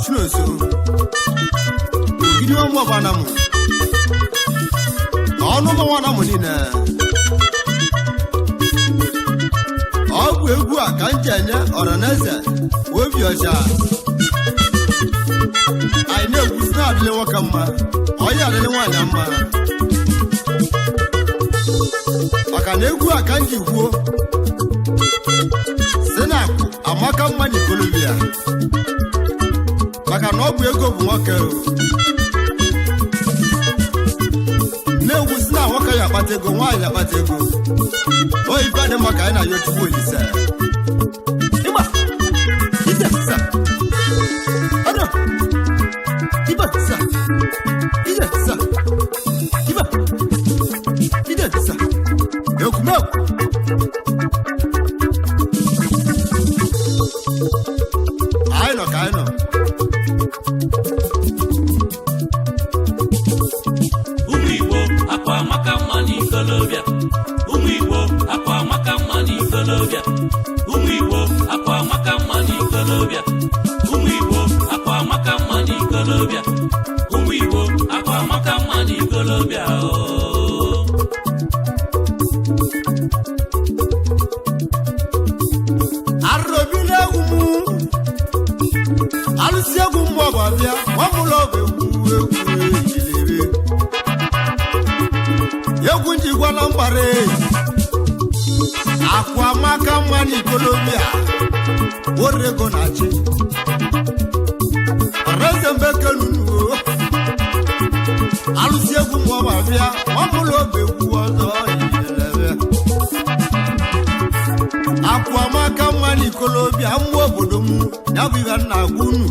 chinonso ogidi omo bana mu onu mo wana mu ni na ogwu egwu a ka njenye oraneze obi oja ai na egwu na adile waka mma oya adile nwanya mma maka na egwu a ka nji gwuo Senaku Amaka MMA na Ikolobia maka na ọbụ ego bụ nwoke na-egwu si na nwoke ya akpata ego nwaanyị akpata ego oyibe dị maka anyị na ya otubu olise ịgba ide sa ọdụ ibe sa ide sa ibe ide sa ekwumekwu I know. Umiwo akwa AMAKA MMA na Ikolobia. Umiwo akwa AMAKA MMA na Ikolobia. Umiwo akwa AMAKA MMA na Ikolobia. Umiwo akwa AMAKA MMA na Ikolobia. Umiwo akwa AMAKA MMA na Ikolobia. Arrobile umu Alusiegu mwababia wamulobe uwe Yegunji gwala mbare Akwa AMAKA MMA na Ikolobia Orego nachi Rezembeke nunu Alusiegu mwababia wamulobe uwe Akwa AMAKA MMA na Ikolobia mwo obodo mu ya bụ ibe nna gwunu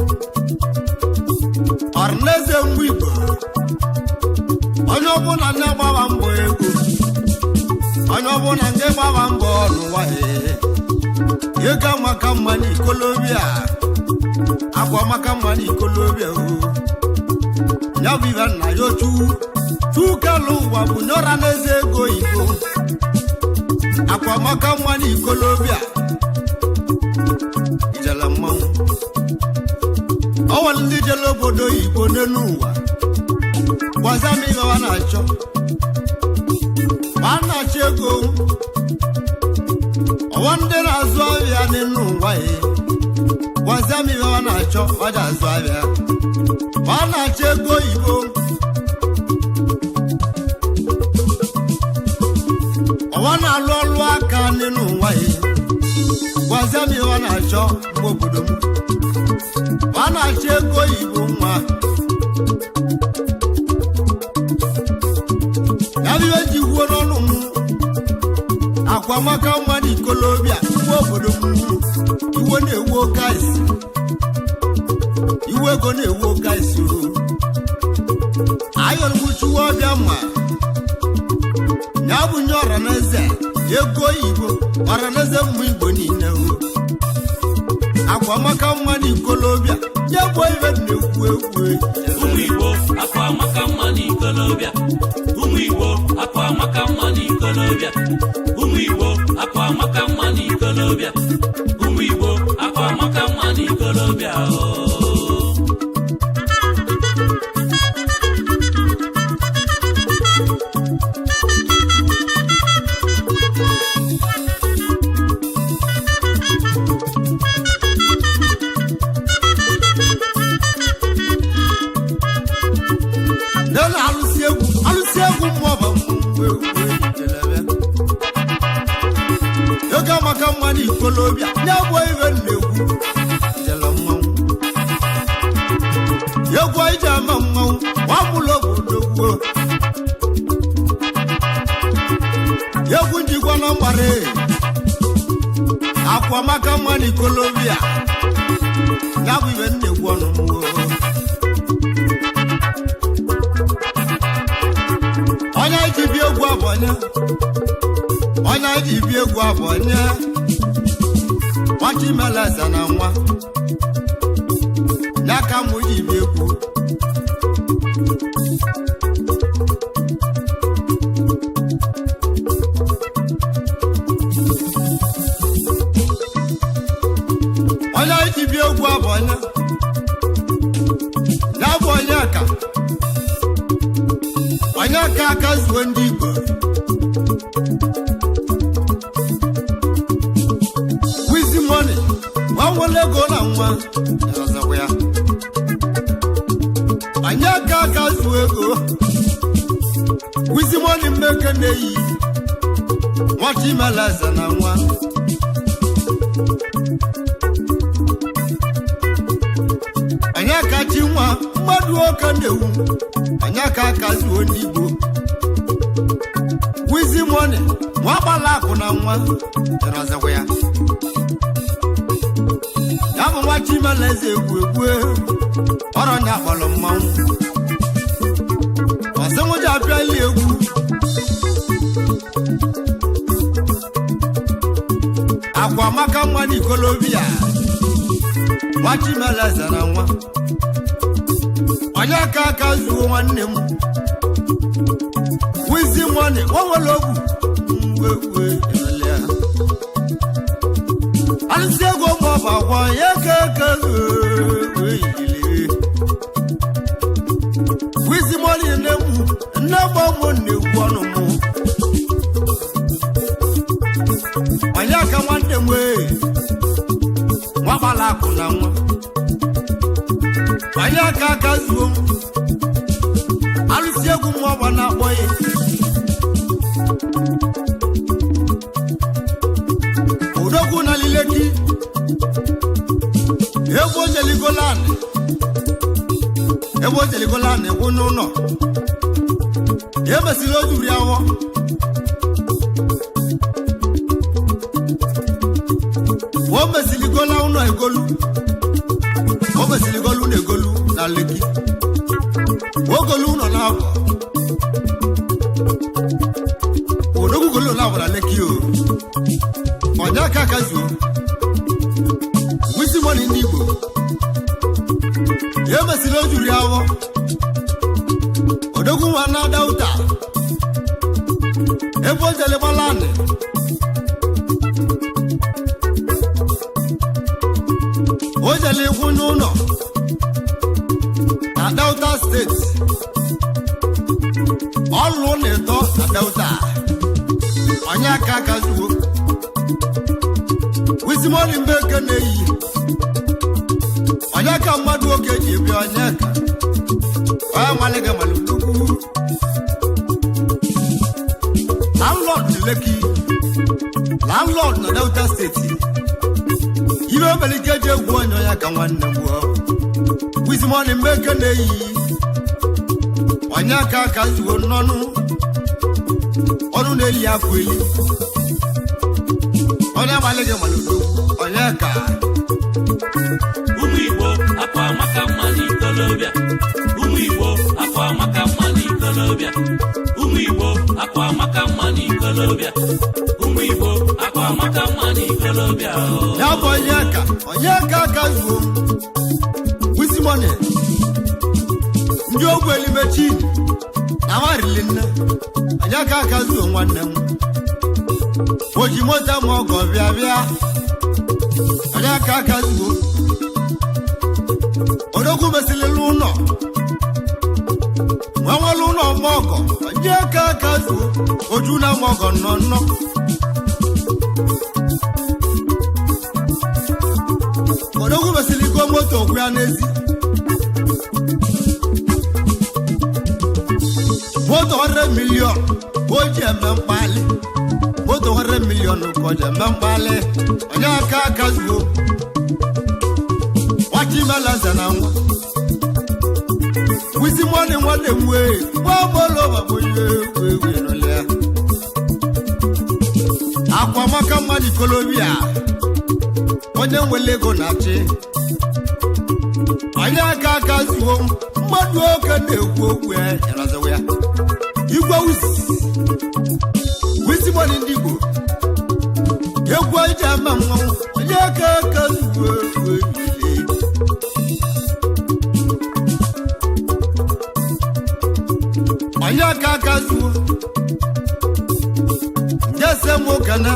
Ọrneze Igbo onye ọbụla ndị gbaba mbọ ego onye ọbụla ndị gbaba mbọ n'ụwa ego AMAKA MMA na Ikolobia akwa AMAKA MMA na Ikolobia ya bụ ibe nna ya chukelu ụwa bụ nyọra n'eze ego Igbo akwa AMAKA MMA na Ikolobia ijele mmanwụ ọwa ndị jele obodo Igbo n'elu ụwa gwaza m ihe wa na-achọ ma na-achọ ego ọwa ndị na-azụ ahịa n'elu ụwa gwaza m ihe wa na-achọ ọ dị azụ ahịa ma na-achọ ego Igbo ọwa na-alụ ọlụ aka n'elu ụwa gwaza m ihe wa na-achọ mgbe obodo m ma na-achọ ego Igbo nwa ya bụ ihe ji gwuo n'ọnụ m akwa AMAKA MMA na Ikolobia mgbe obodo m iwe na-ewu oke isi iwe ego na-ewu oke isi ayọrụgbuchuwa ọbịa ma ya bụ nye ọraneze ego Igbo ọraneze mmụ Igbo niile akwa AMAKA MMA na Ikolobia nye bụ ibe na-ekwu Ụmụ Igbo akwa AMAKA MMA na Ikolobia. Ụmụ Igbo akwa AMAKA MMA na Ikolobia. Ụmụ Igbo akwa AMAKA MMA na Ikolobia. Ụmụ Igbo akwa AMAKA MMA na Ikolobia. Nena alusiegu mwaba ikolobia nyabo ibe nnegwu jela mmanwụ yegwu ije ama mmanwụ wabụla obodo yegwu njikwa na mgbara akwa maka mma na ikolobia nyabo ibe nnegwu ọnụ mwo onye ji bi egwu abonye onye ji bi egwu abonye wachi meleza na nwa n'aka mụ ji bi egwu onye ji bi egwu abonye ya bụ onye aka zuo ndị Igbo wizi money gbanwele ego na nwa ọzọkwa ya onye aka zuo ego wizi money mmeke na-eyi nwata imeleze na nwa onye aka chi nwa mmadụ oke na-ewu onye aka zuo ndị Igbo wizi money nwa gbala akụ na nwa ọzọkwa ya ya bụ nwa Chimeleze egwu ọrọ nya akpọrọ mmanwụ ọsịmụja apịali egwu akwa maka mma na ikolobia nwa Chimeleze na nwa onye aka zuo nwanne m wizi money nwanwere ogwu alụsị ego maọbụ agwa ya keke wizi money na-egwu nne gbọmụ na-egwu ọnụ mụ onye aka nwanne m nwa gbala akụ na nwa onye aka zuo m alụsị egwu maọbụ na-akpọ ya odogwu na lileki ebe ojeligolan egwu n'ụlọ emesịrị ojuri awọ o mesịrịgola ụlọ egolu o mesịrịgolu na egolu na leki ogolu ụlọ na abụ odogwu golu na abụ na leki o onye aka zuo wizi money ndị Igbo emesịrị ojuri awọ odogwu nwa na-ada ụta ebe o jele gbalanị o jele ikwu n'ụlọ na Delta steeti ọlụ na-eto na Delta onye aka zuo wizi money mbeke na-eyi onye ka mmadụ oge ji ebi onye ka onye maliga malukwu landlord na Leki landlord na Delta steeti ibe omelike ji egwu onye ka nwanne m wizi money mbeke na-eyi onye aka zuo n'ọnụ ọnụ na-eli akwa eli onye maliga malukwu onye ka ụmụ Igbo akwa maka mma na ikolobia ụmụ Igbo akwa maka mma na ikolobia ụmụ Igbo akwa maka mma na ikolobia ụmụ Igbo akwa maka mma na ikolobia ya bụ onye aka zuo wizi money ndị ogwu elimechi na warili nne onye aka zuo nwanne m oji moto ma ọgọ bịa onye aka zuo odogwu mesịrị ụlọ nwanwere ụlọ mọgọ onye aka zuo oju na mọgọ nnọ odogwu mesịrị go moto okwu ya n'ezi moto 100 million o ji eme mkpali moto 100 1 million koja mambale onye aka zuo wati malaza na nwa wisi money nwanne m wee gba bolo we rolia akwa maka mma na ikolobia onye nwele ego na-achị onye aka zuo mmadụ oke na-ekwu okwu erazawo ya igwe wisi money ndị Igbo egwu ije ama mmanwụ onye aka zuo onye aka zuo jese mụ kana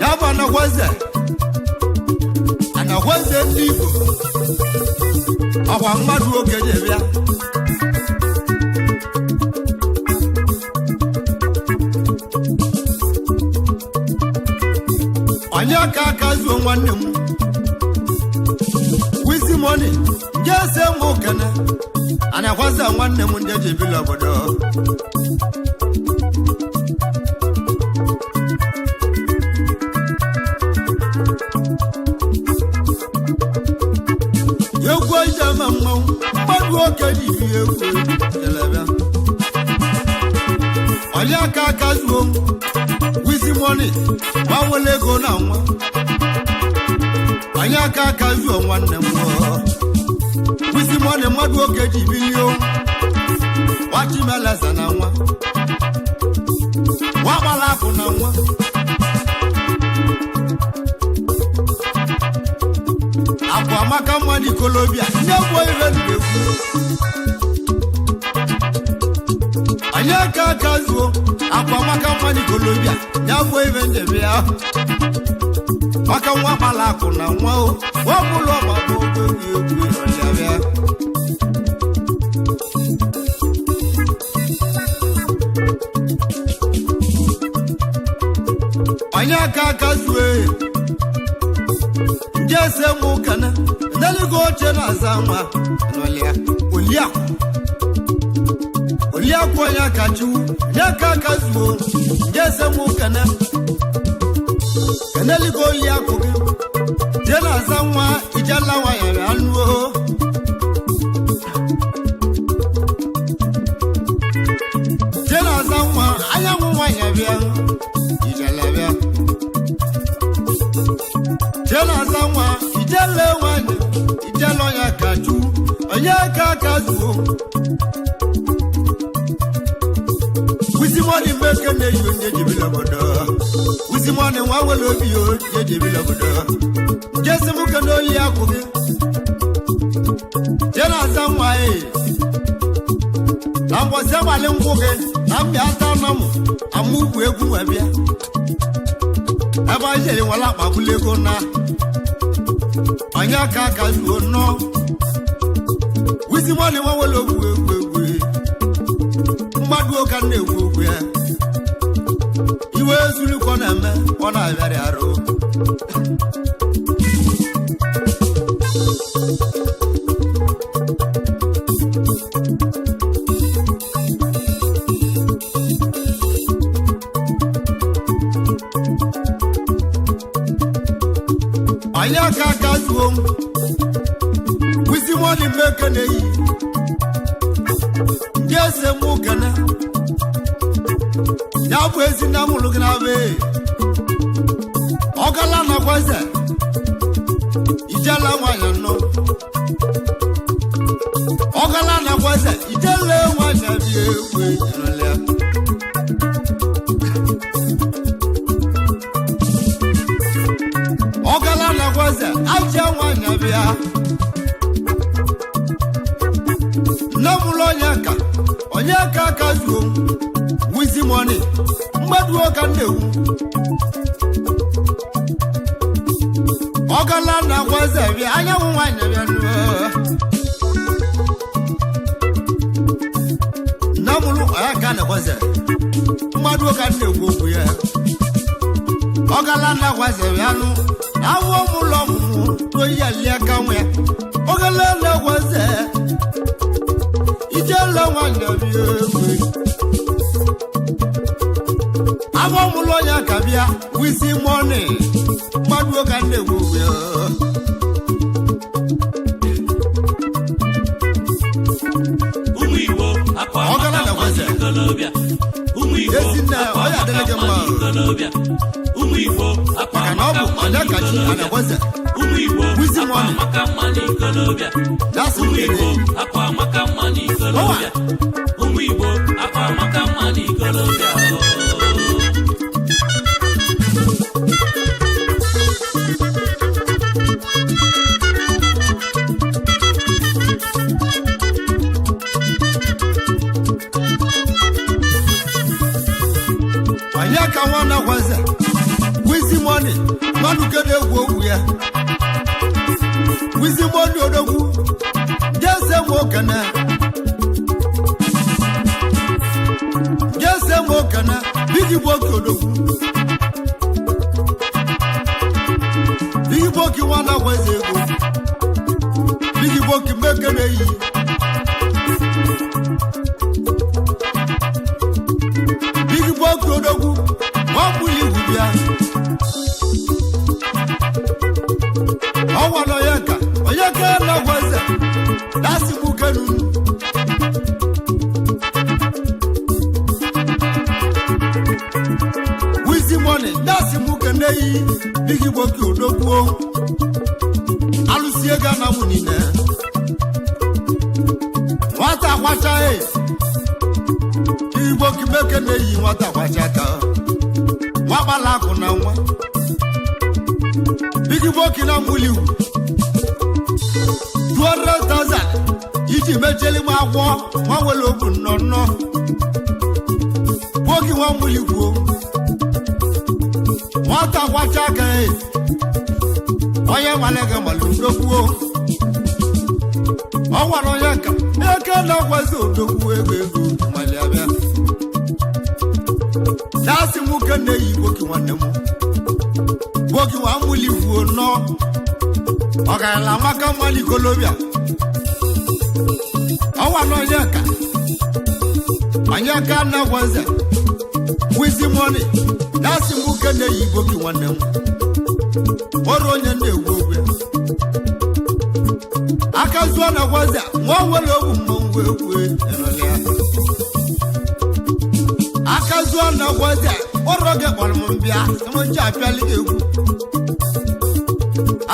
ya bụ anagwaze ndị Igbo ọkwa mmadụ oge jebịa onye aka zuo nwanne m wisi money jese mụ kana anagwaze nwanne m ndị jebila obodo egwu ijama mmanwụ mmadụ oke ji ihe egwu jelebe onye aka zuo wisi money gbanwele ego na nwa onye aka zuo nwanne m wisi money mmadụ oke ji bilio wachimeleza na nwa wagbala akụ na nwa akwa amaka mma na ikolobia nye bụ ihe na-ekwu onye aka zuo akwa amaka mma na ikolobia nye bụ ihe ndebe ya maka nwa gbala akụ na nwa o wọbụlụ ọgbagbo oge egwu ọlịabịa onye aka zuo jese mụ kana ndaligo oche na-aza nwa n'ọlịa oliakụ onye aka chiwu onye aka zuo jese mụ kana ndaligo oliakụ gị je na-aza nwa ijela nwa ya anụo je na-aza nwa anyanwụ nwa ya bịa ijela bịa jela zanwa ijele wanye ijelo ya kaju onye aka zuo wisi money meke na yo nje jibila bodo wisi money nwa wele obi yo nje jibila bodo jesi mu kana oli akụgị jela zanwa na mboze wale ngwuge na mbi ata na mu amugwu egwu wabia aba jere wala kpabulego na onye aka zuo no wisi money nwa wele egwu mmadụ oka na-egwu okwu ya iwe zuru ko na-eme ọ na-abịarị arụ onye aka zuo wisi money meke na-eyi ndị ese mụ kana ya bụ ezi na mụlụ gị na-abụ ọgala na gwaze ijela nwanyị nọ ọgala na gwaze ijele nwanyị bịa egwu ejirọlịa ọgala na gwaze aja nwanyị bịa nne mụlụ onye aka zuo wisi money mmadụ ọka na-ewu ọgala na gwaze bịa anyanwụ nwanyị bịa namụlụ aka na gwaze mmadụ ọka na-ewu okwu ya ọgala na gwaze bịa nụ awọ mụlọ mụmụ oyi alia ka nwe ọgala na gwaze ijela nwanyị bịa egwu nwa mụlụ onye ka bịa wisi mọni mmadụ ka na-egwu ya ụmụ Igbo akwa amaka mma n'ikolobịa ụmụ Igbo akwa amaka mma n'ikolobịa ụmụ Igbo akwa amaka mma n'ikolobịa ụmụ Igbo akwa amaka mma n'ikolobịa ụmụ Igbo akwa amaka mma n'ikolobịa ụmụ Igbo akwa amaka mma n'ikolobịa ka nwana gwaza wizi money manu kede egwu ya wizi money odogwu gese mo kana bigi boki odogwu bigi boki nwana gwaza ego bigi boki mekene yi bigi boki odogwu wabuli wubia awalo oyeka na gwaza dasi mukanu wizi money dasi mukanei bigi boki odogwo alusiega na munine wata kwacha bigi boki mekenei wata kwacha ka wabala kuna nwa bigi boki na muliu 200,000 iji mecheli ma agwo ma wele obu nno boki wa muliu wata kwacha ka oye malega malu ndokwo owaro yanka eke na kwazo ndokwo ego mali abia dasi muke ne yi boki wanne mu boki wa muli wo no oga la maka mali kolobia awa no yaka anyaka na gwanza wizi money dasi muke ne yi boki wanne mu oro nya ne egwogwe akazuo na gwanza nwa wele obu mmonwe egwe erolia akazuo na gwanza oroge kpọrọmbịa semonji apịali egwu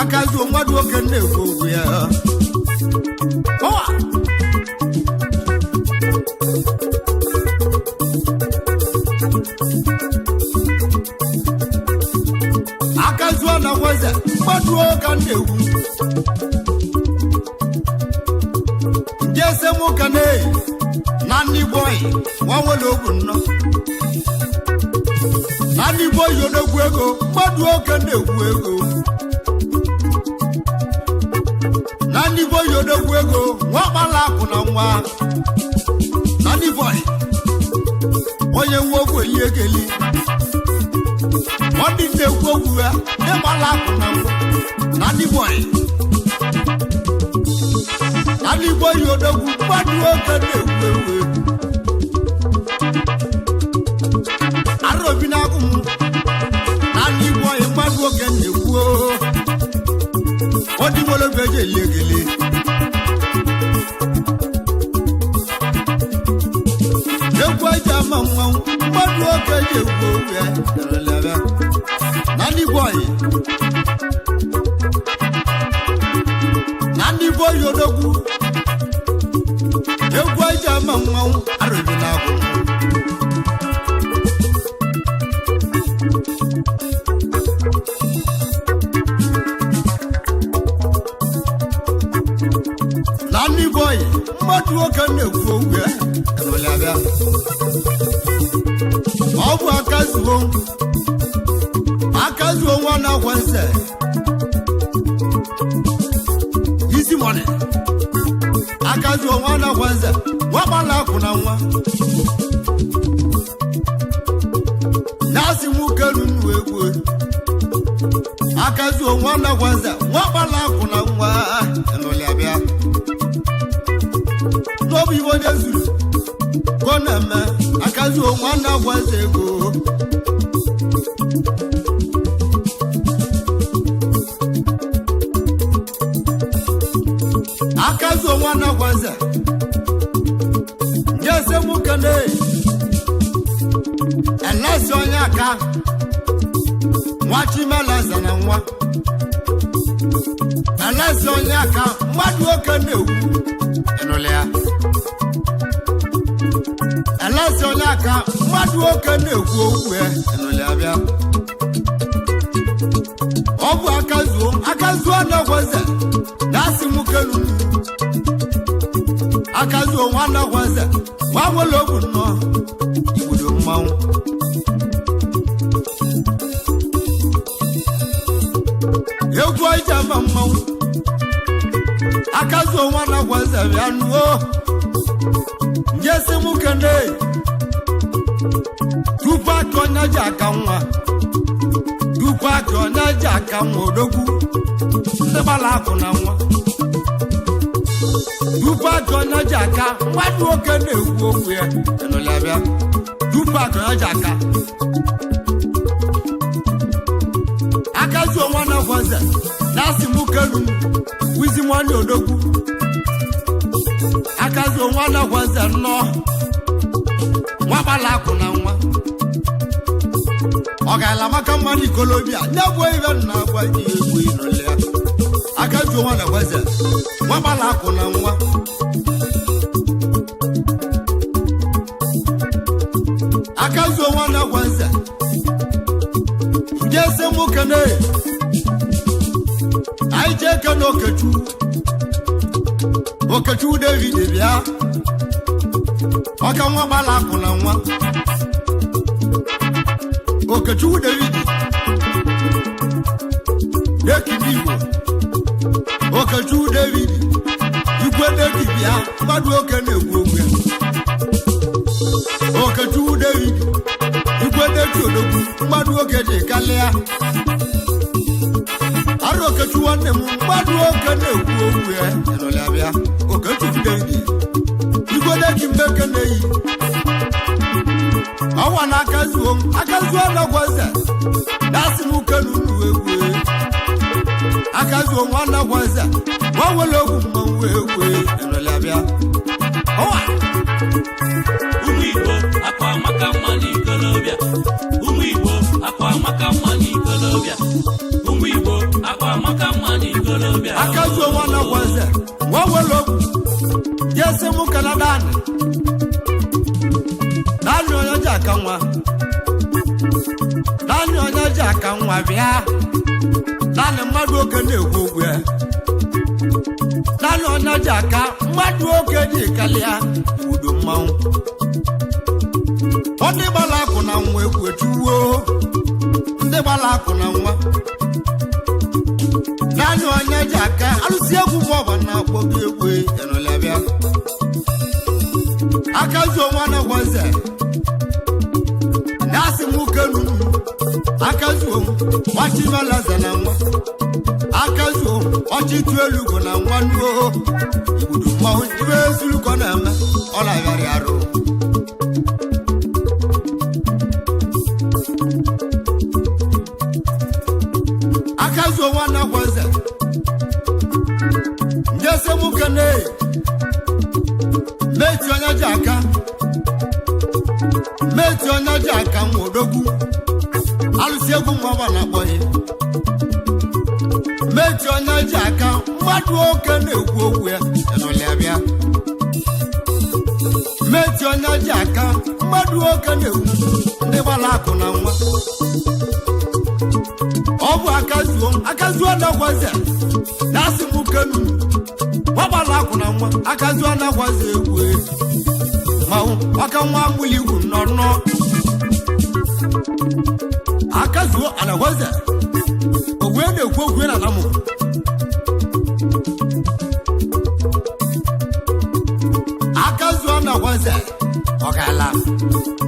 akazuo mmadụ oke na-egwu ogwu ya akazuo na gwanza mmadụ oke na-egwu jese mụka na ndị boy nwanwele ogwu nnọ nani boy odogwu ego mmadụ oke na-egwu ego nani boy odogwu ego nwakpala akụ na nwa nani boy onye nwe ogwu eli egeli ọ dị na-egwu ogwu ya ịgbala akụ na nwa nani boy odogwu mmadụ oke na-egwu ego arobi na agụm nani boy mmadụ oke na-egwu ọ dị molo beje legele egwu aja ma nwa mmadụ oke na-egwu ya lele nani boy odogwu egwu aja ma nwa arobi na agụm nani boy mmadụ oke na-ekwu okwu ya enwelabịa ọ bụ akazuo nwa na-agwa nse isi money akazuo nwa na-agwa nse nwakpala akụ na nwa na-asị nwoke runu egwu akazuo nwa na-agwa nse nwakpala akụ na nwa enwelabịa n'obi ibo nye zuru kona me akazuo nwa na gwaza ego nwachi meleze na nwa eleze onye aka mmadụ oke na-ewu enụle ya eleze onye aka mmadụ oke na-ekwu okwu ya enụle ya bịa ọ bụ akazuo na-egweze na-asị m kelu akazuo nwa na-egweze nwa nwere ogwu nnọọ igbudo mmanwụ egwu ije ama mmanwụ akazuo nwa na-egweze bịa nuo njesi m kene tupu aka onye ji aka nwa tupu aka onye ji aka nwa odogwu ndị gbara akụ na nwa tupu aka onye ji aka mmadụ oke na-ekwu okwu ya enụlabịa tupu aka onye ji aka akazuo nwa na-egweze na-asị m kelu wizi nwanne odogwu akazuo nwa na-egweze nnọọ nwa gbara akụ na nwa ọ ga-ala maka mma n'ikolobia na-egwu ibe nna agwa ji egwu ịnụle ya akazuo nwa na-egweze nwa gbara akụ na nwa akazuo nwa na-egweze ndị ese m kene anyị jee kene Okechukwu David bịa ọka nwa gbara akụ na nwa Okechukwu David dekidi Igbo Okechukwu David igwe David bịa mmadụ oke na-egwu okwu ya Okechukwu David igwe David odogwu mmadụ oke dị kalịa arụ Okechukwu nwanne m mmadụ oke na-ekwu okwu ya enụlị abịa Okechukwu David igwe David mbeke na-eyi ọnwa na akazuo na-egweze dasị m kelu unu egwu akazuo nwa na-egweze nwa nwere ogwu mmanwụ egwu enụlị abịa ọnwa ụmụ Igbo akwa amaka mma n'ikolobia ụmụ Igbo akwa amaka mma n'ikolobia ụmụ Igbo akwa amaka mma n'ikolobia akazuo nwa na-egweze nwa nwere ogwu jesi m Canada Dani onye ji aka nwa bịa Dani mmadụ oke na-ekwu okwu ya Dani onye ji aka mmadụ oke ji kalịa udo mmanwụ ndị gbara akụ na nwa egwu etuwo ndị gbara akụ na nwa Dani onye ji aka alụsị egwu maọbụ na-akpọ gị egwu enụla bịa akazuo nwa na-egweze na-asị m kelu akazuo nwachi meleze na nwa akazuo ọchịtụ elugo na nwa nuo igbudu mmanwụ ibe ezuluko na-eme ọ na-agharị arụ akazuo nwa na-egweze njesi m kene meti onye ji aka nwa odogwu alụsị egwu mmaba na-akpọghị meti onye ji aka mmadụ oke na-ekwu okwu ya enụlị abịa meti onye ji aka mmadụ oke na-ekwu ndị gbara akụ na nwa ọ bụ akazuo na-egweze na-asị m kelu nwa gbara akụ na nwa akazuo na-egweze egwu manwụ ọka nwa agbụli igwu nnọọ akazuo na-egweze ogwe na-ekwu okwu na namụ akazuo na-egweze ọ ga-ala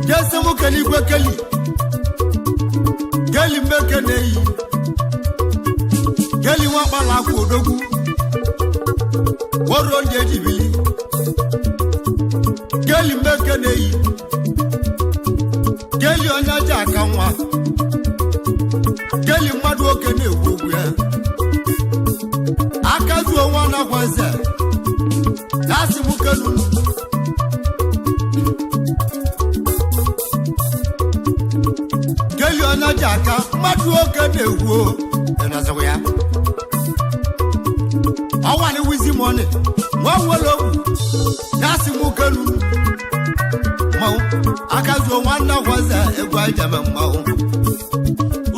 jesi m kele igwe keli mmeke na-eyi keli nwa gbara akwa odogwu woro ndị ejibili keli mmeke na-eyi keli onye ji aka nwa keli mmadụ oke na-ekwu okwu ya akazuo nwa na-egweze na-asị m kelu keli onye jaka mmadụ oke na-egwu ịnọzọkwa ya ọwani wizi money nwa nwere okwu na-asị m kenu mmanwụ akazuo nwanne gwaza egwu ajama mmanwụ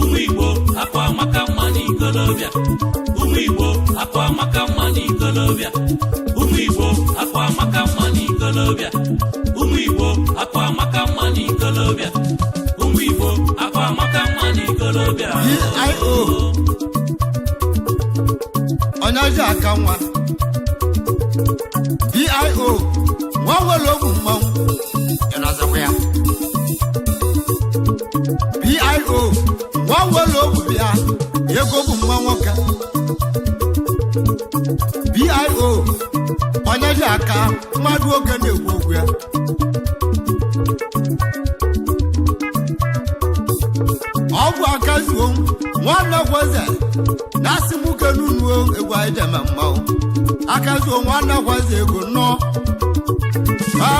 ụmụ Igbo akwa amaka mma n'ikolobịa ụmụ Igbo akwa amaka mma n'ikolobịa ụmụ Igbo akwa amaka mma n'ikolobịa ụmụ Igbo akwa amaka mma n'ikolobịa ụmụ Igbo akwa amaka mma n'ikolobịa DIO onye aka nwa DIO nwa nwere okwu mmanwụ ịnọzọkwa ya DIO nwa nwere okwu bịa ego bụ mma nwoke DIO onye aka mmadụ oge na-ekwu okwu ya ọ bụ aka zuo nwanne gwaze na-asị m kenunuo egwu ajama mmanwụ aka zuo nwanne gwaze ego nọ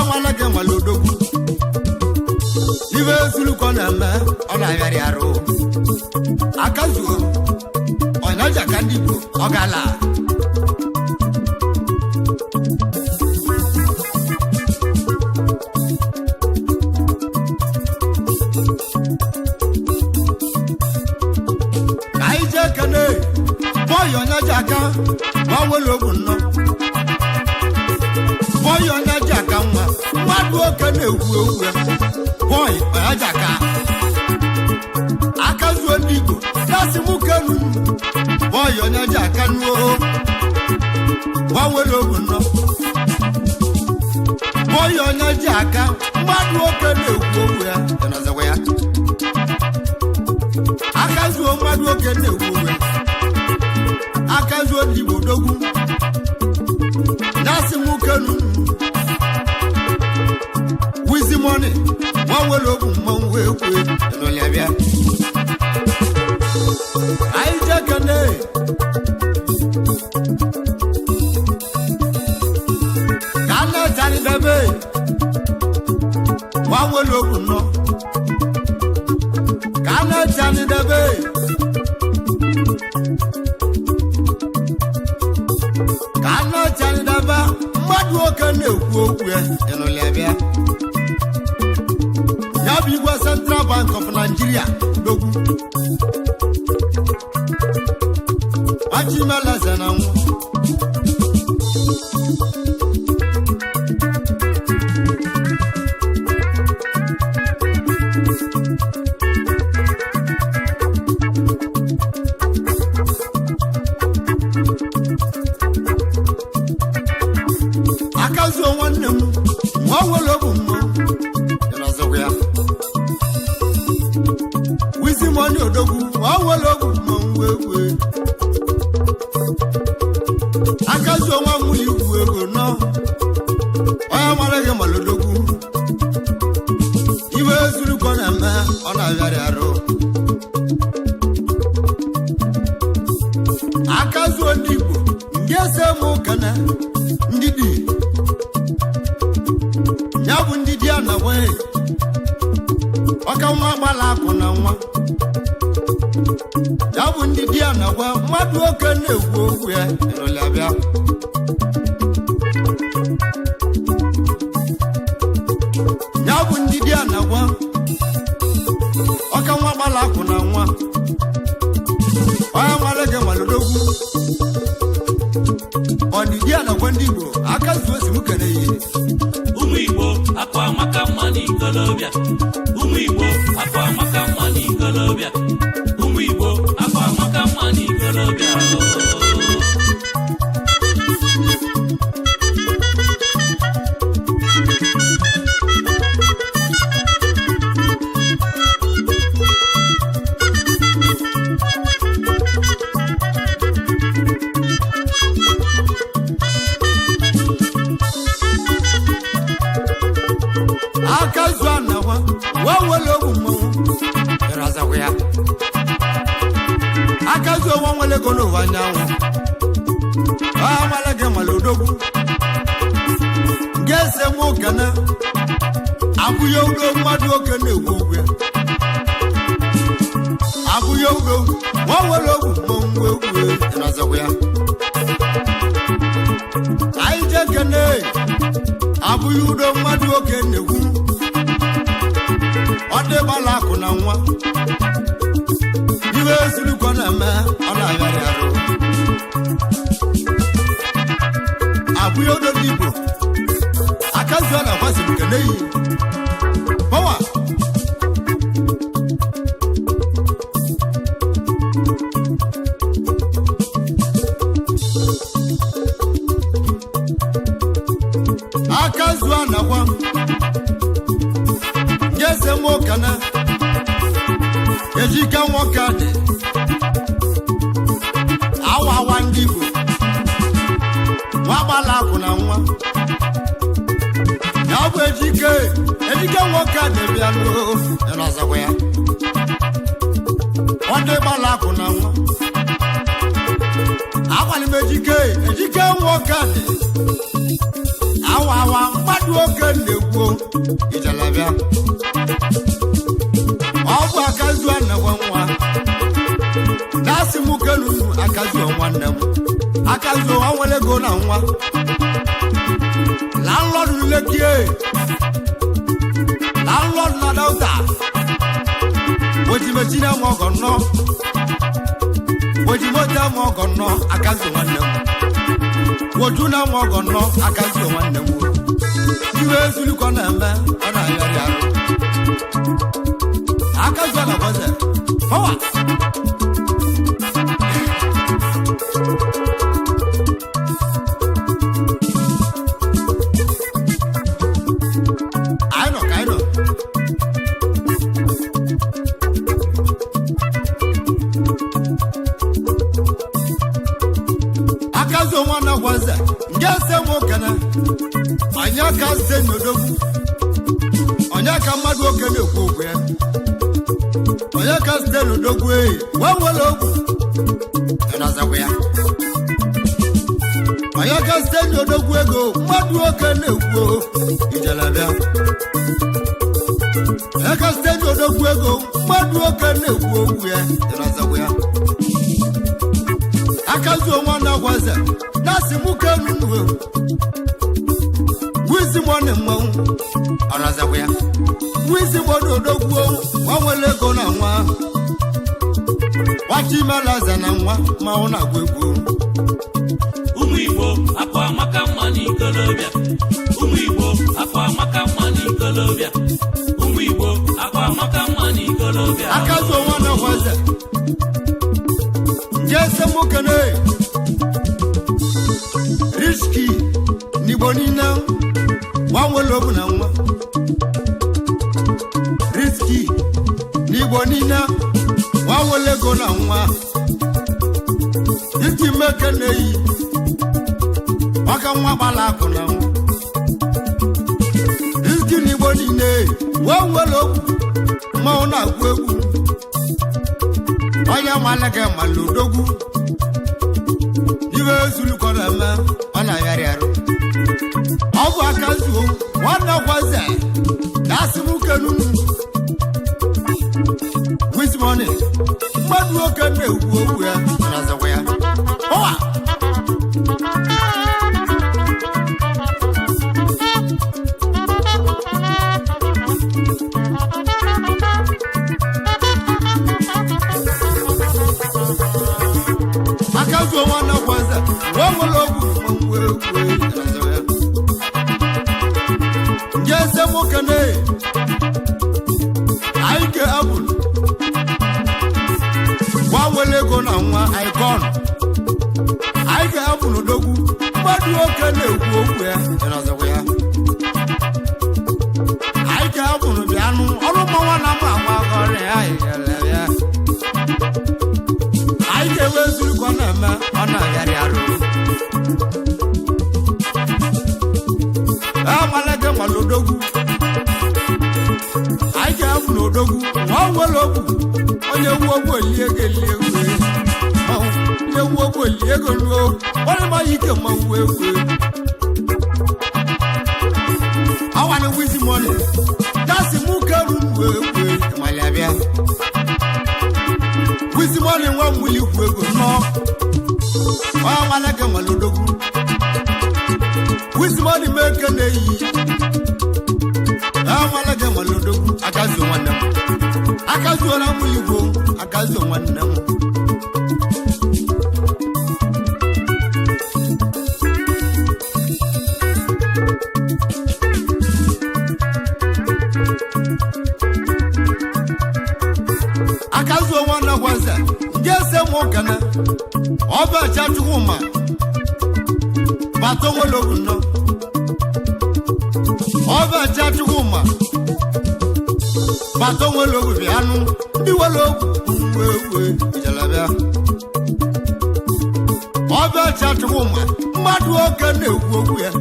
nwanne gị nwere odogwu ibe ezulukọ na-eme ọ na-agharị arụ aka zuo onye jaka ndị Igbo ọ gala boy onye jaka nwa nwere ogwu nnọ boy onye jaka nwa mmadụ oke na-ekwu okwu boy onye jaka aka zuo ndị Igbo na-asị m kenu boy onye jaka nuo nwa nwere ogwu nnọ boy onye jaka mmadụ oke na-ekwu okwu ya ịnọzọkwa ya aka zuo mmadụ oke na-ekwu okwu ya aka zuo ndị Igbo dogwu na-asị m kenu wizi money nwa nwere okwu mmanwụ wee kwue ịnọlịa bịa anyị jekene ka a na-echari debe nwa nwere okwu nnọ ka a na-echari debe mmadụ oke na-ekwu okwu ya ịnụlịa bịa ya bụ igwe Central Bank of Nigeria dogwu achimelaze na nwụ akazuo nwanne m nwa nwere ogwu mmanwụ ịnọzọkwa ya wizi money odogwu nwa nwere ogwu mmanwụ wee akazuo nwa nwunye igwu ego nọ onye mara gị mara odogwu iwe ezurukọ na-eme ọ na-abịarị arụ akazuo ndị Igbo ndị ese m ụkana ndị dị ya bụ ndị di ya na nwee ọka nwa gbala akụ na nwa ya bụ ndị di ya na gwa mmadụ oke na-ekwu okwu ya ịnụlịa bịa ya bụ ndị di ya na gwa ọka nwa gbala akụ na nwa onye nwere gị nwalodogwu ọdịdị ya na gwa ndị Igbo aka zuo si m kere ihe ụmụ Igbo akwa amaka mma n'ikolobịa ụmụ Igbo akwa amaka mma n'ikolobịa ụmụ Igbo akwa amaka mma n'ikolobịa akazu anawa wa nwere ogwu mmanwụ ịrazakwa ya akazu nwa nwere ego n'ụwa anyanwụ ọ nwere gị nwere odogwu ga-ese nwa ụkana abụghị ogo mmadụ oke na-ekwu okwu ya yogo wawolo mongwe inazakuya aije kene abuyudo madu okene hu ode bala kuna nwa iwe sulu kona ma ona yari aro abuyodo dibo akazu na kwasi kene yi power akazwa na kwa ngeze mokana ejika mokade awa wandigo wabala kuna nwa yabu ejike mokade biano erazakwya wande bala kuna nwa awali ejike mokade awa mgbadu oke na-egwu ijalabịa ọgwụ akazu anawa nwa na-asị m kelunu akazu nwanne m akazu nwere ego na nwa landlord lekie landlord na dauta ojimechina m ọgọ nnọ ojimote m ọgọ nnọ akazu nwanne m wojuna m ọgọ nnọ akazu nwanne m iwe ezulu ko na eme ọ na-ayọrị arụ akazu na kwaze hawa I know akazu nwanne kwaze ngese mo kana anya ka se nyodogu anya ka mmadụ oke na-ekwu okwu ya anya ka se nyodogu wawele okwu enazakwa ya anya ka se nyodogu ego mmadụ oke na-ekwu ijelabịa anya ka se nyodogu ego mmadụ oke na-ekwu okwu ya enazakwa ya akazu nwanne gwaze na-asị mụ ke nunu wizi mwane mmanwụ ọrazakwa ya wizi mwane odogwu nwanwele ego na nwa wachimelaza na nwa mmanwụ na-agwa egwu ụmụ Igbo akwa amaka mma n'ikolobịa ụmụ Igbo akwa amaka mma n'ikolobịa ụmụ Igbo akwa amaka mma n'ikolobịa akazu nwanne gwaze jese mokene riski nibonina wanwele obu na nwa riski nibonina wanwele ego na nwa iti mekene yi waka nwa gbala akụ na nwa riski nibonina wanwele obu mmanwụ na-agwụ egwu onye nwanne malodogwu iwe ezulu ko na eme ọ na-ayarị arụ ọ bụ akazuo nwanne gwaze na-asị m kenunu wismoni mmadụ oke na-ekwu okwu ya na-azakwa ya ọwa akazu nwanne gwaze nwere ogwu ngeze mokene aike abụl gwanwele ego na nwa icon aike abụl odogwu mmadụ oke na-ekwu okwu ya ịrazakwa ya aike abụl bịanụ ọrụ mmanwa na mma agba ọrịa ya ikele ya aike wezuru ka ọ na-eme ọ na-agharị arụ amalege malodogwu aike abụl odogwu nwa nwere okwu onye wu ogwu eliego ewu ogwu eliego ruo onye ma ike mmanwụ egwu awani wizi money dasi mu keru egwu malabia Wismoni nwa muli kwego no wa malaka malodogu Wismoni meke neyi malaka malodogu akazu wanam akazu na muli go akazu wanam akazu wana kwanza ngese mokana oba cha chukwuma batongo loguno oba cha chukwuma batongo logu bianu ndiwologu wewe jalabia oba cha chukwuma madu okane ogwu ya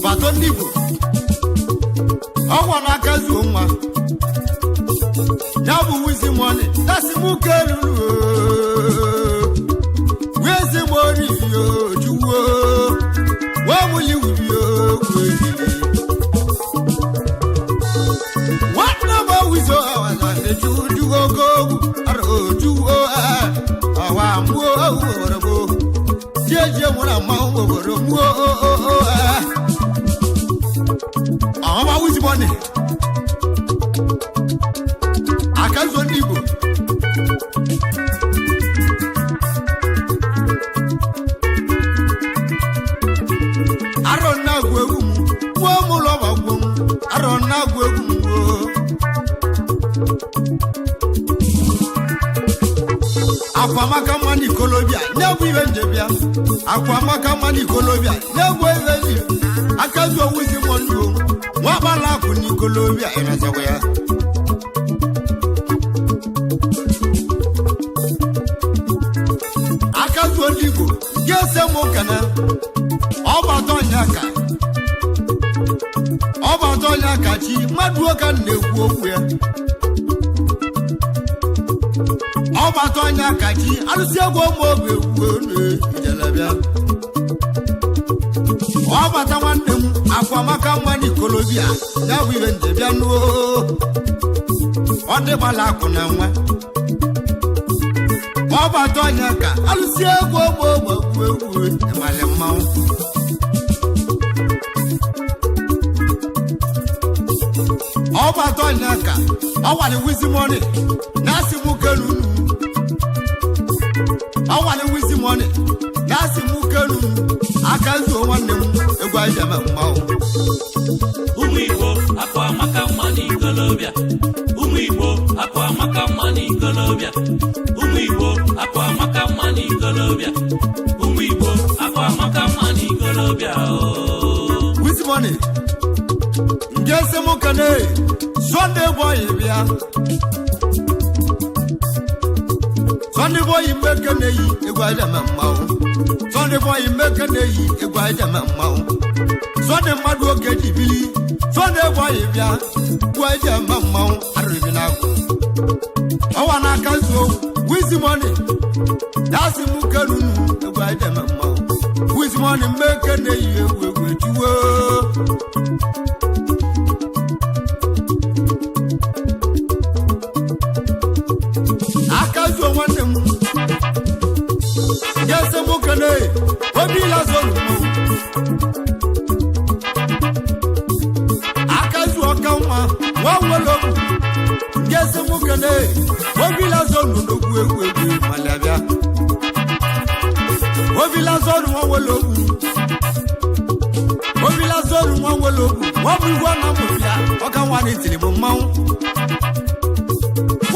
baton ndigo ogwana akazu nwa Nabu wizi money, that's mukelu. Where's the money, you? Where will you be? What number we saw? You go, I wrote you. I want more. Jeje, what I'm over. I'm with money. Akazo ndigo Arona gwegum wo mulo bagum Arona gwegum Akwamaka mani kolobia nebu ibenjebia Akwamaka mani kolobia nebu ibenjebia Akazo wizi monyo wabala kuni kolobia enazaweya Oligo, yes, I'm Mokana. Obatoyaka. Obatoyaka, Madwoka, Nebuya. Obatoyaka, I'll see a woman, Jalabia. Obatawan, Akwamaka, Mani Kolobia. Now we went to Biano. On the Balakona. Oba tonyaka alusia go emalema Oba tonyaka awale wizi money nasi mukelu awale wizi money nasi mukelu akazu wannem egwa jama mawo Umibo akwa maka mani kolobia Umibo akwa maka mani kolobia Umibo akwa maka mani kolobia Umibo akwa maka mani kolobia With money Ngese mokane Sunday boy bia Sunday boy mbekane yi egwa jama mawo Sunday boy mbekane yi egwa jama mawo Sunday madu ogeji bili Sunday boy bia egwa jama mawo aribina Awana kazo with money that's mukanu egwa jama mawo with money mbekane yi egwa juwo Akazo wanemu Yese mukane Obila zonu Akazo akauma Wawolo Yese mukane Obila zonu Nukwe Malabia Obila zonu wawolo Obila zonu wawolo Wabuwana mubia Wakawani tilibu mau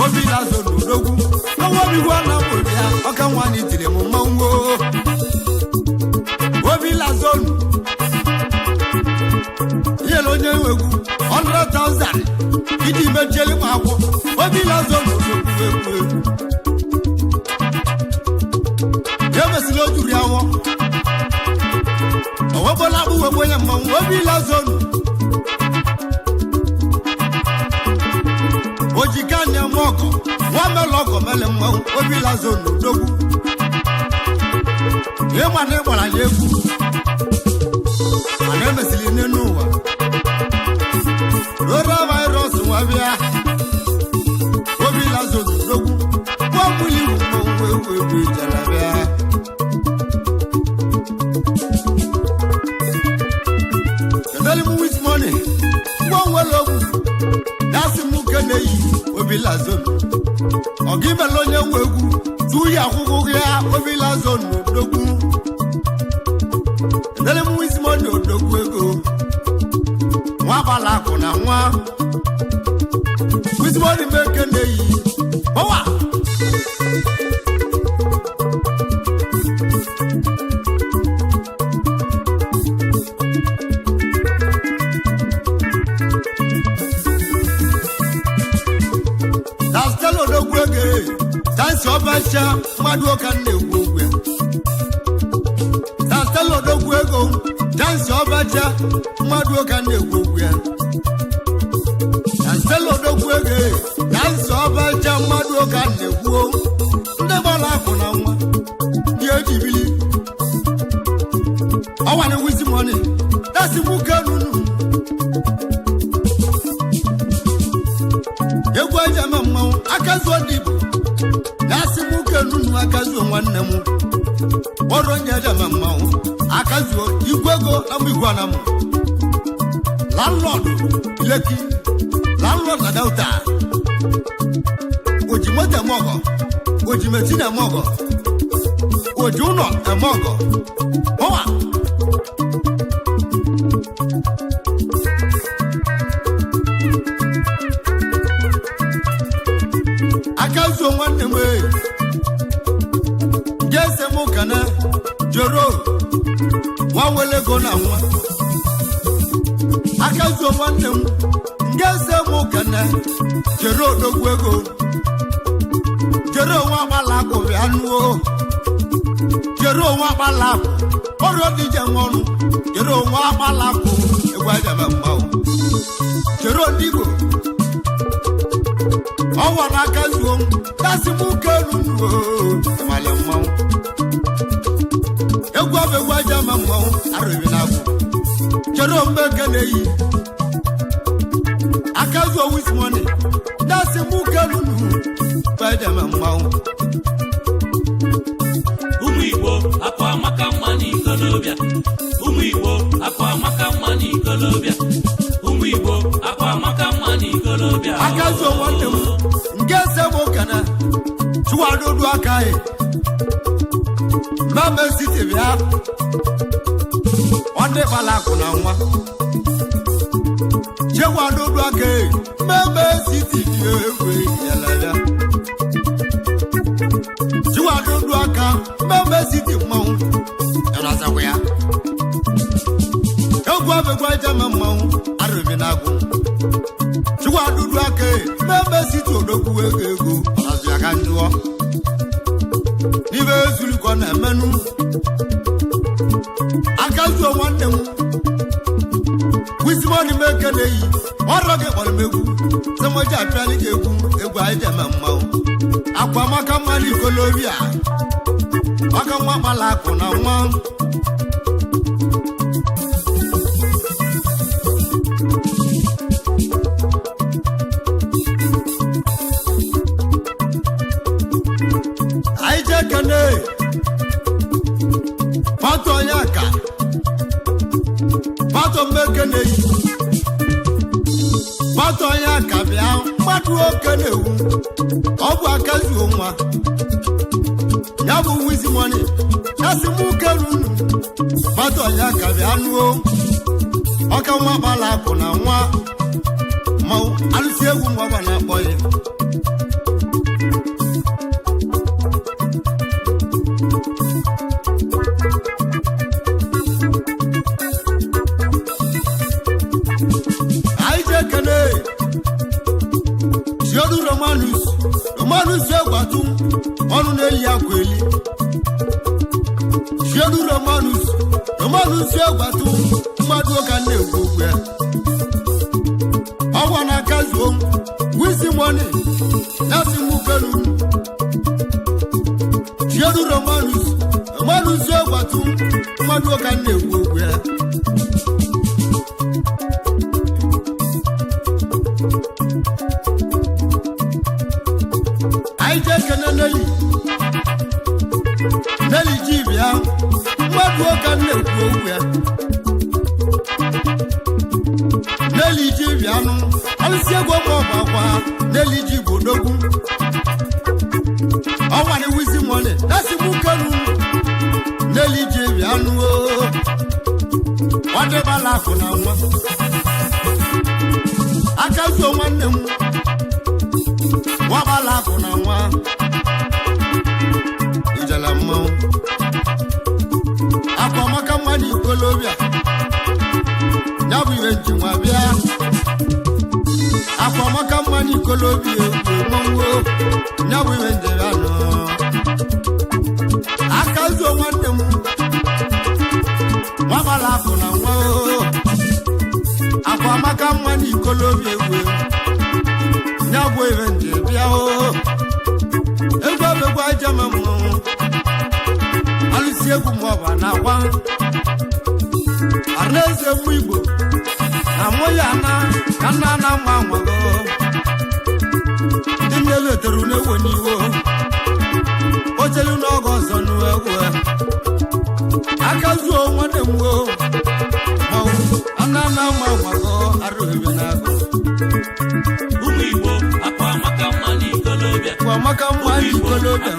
Obila zonu Nogu Wabuwana mubia Wakawani tilibu mau Obila zonu Yelo nyewegu 100,000 Idi mejeli mako Obila zonu Yebesilo juri awo Owobola buwe boye mmanwu Obila zonu Ojikanya moko Wameloko mele mmanwu Obila zonu dogu Yemane mwala yegu Anemesili nenuwa Rora virus wabia Obila zonu dogu Wamuli mmanwu Obi Jalabia. Tell him with money. One well up. That's him who can Obi Lazon. Or give a lonya wegu. Do ya Obi Lazon. Dogu. Tell him with money. Dogu. Wabala kona wa. With money make a day. Power. Dance over Sha, Maduka Negwe. That's the Lord of Wego. Dance over Sha, Maduka Negwe. That's the Lord of Wege. Dance over Sha, Maduka Negwe. Never laugh on our dear TV. I want to with money. That's the book. You go, Jamma, I can't so deep. Nunu akazu nwanne mu oro nyaja mamawo akazu igwego na migwana mu landlord leki landlord na dauta ojimote mogo ojimetina mogo ojuno mogo owa akazu nwanne mu Mukana Joro Wawele Gona Akazo Wanem Gese Mukana Joro Dogwego Joro Wabalako Yanuo Joro Wabalako Oro Dijamon Joro Wabalako Ewadamau Joro Digo Awana Kazuom That's Mukanu Malamau Egwabe wajama mwa arubinabu Jerome Kenei Akazo with money That's a mukanu Wajama mwa Umiwo Akwa AMAKA MMA NA IKOLOBIA Umiwo Akwa AMAKA MMA NA IKOLOBIA Umiwo Akwa AMAKA MMA NA IKOLOBIA Akazo wandemu Ngese mokana Chuwadodu akaye Mama City bia Onde bala kuna nwa Jewa dodo ake Mama City ewe yalala Jewa dodo aka Mama City mau Yana sakwya Egwa begwa jama mau arubinagu Jewa dodo ake Mama City odoku ego Azu yakanjuo Nive zulu kona menu Akazu wande mu Wismoni meke neyi Oroge bol megu Semoja atwani kegu Egu aide mamau Akwa AMAKA MMA NA IKOLOBIA Waka mwabala kuna mwa Kane Pato yaka Pato mekene Pato yaka bia Madu okene wu Obu akazi onwa Yabu wizi money Nasi mukenu Pato yaka bia nuo Oka mwabala kuna nwa Mau alusiegu mwabana boye Romanus Yagatu, on the Yakweli. Shedu Romanus Yagatu, Maduka Nebuga. I want a casual, with the money, nothing Mukalu. Shedu Romanus Yagatu, Maduka Nebuga. money. That's a book. Nelly J. Anu. Whatever laugh on one. I can't so one them. Waba laugh on one. Ujalamo. AMAKA MMA NA IKOLOBIA. Now we went to Mabia. AMAKA MMA NA IKOLOBIA. Now we went there. I can't so one them. Waba laugh on one. AMAKA MMA NA IKOLOBIA. Now we went there. Ego be jamamu. Alisie kumwa na wa. Arneze mwibo. Na moya na kana na mwa go. Dinele terune woniwo. Ojelu no go sonu ewo. Akazu onwade mwo. Mo anana mwa go aruwe na go. Umu Igbo AMAKA MMA NA IKOLOBIA. AMAKA MMA NA IKOLOBIA.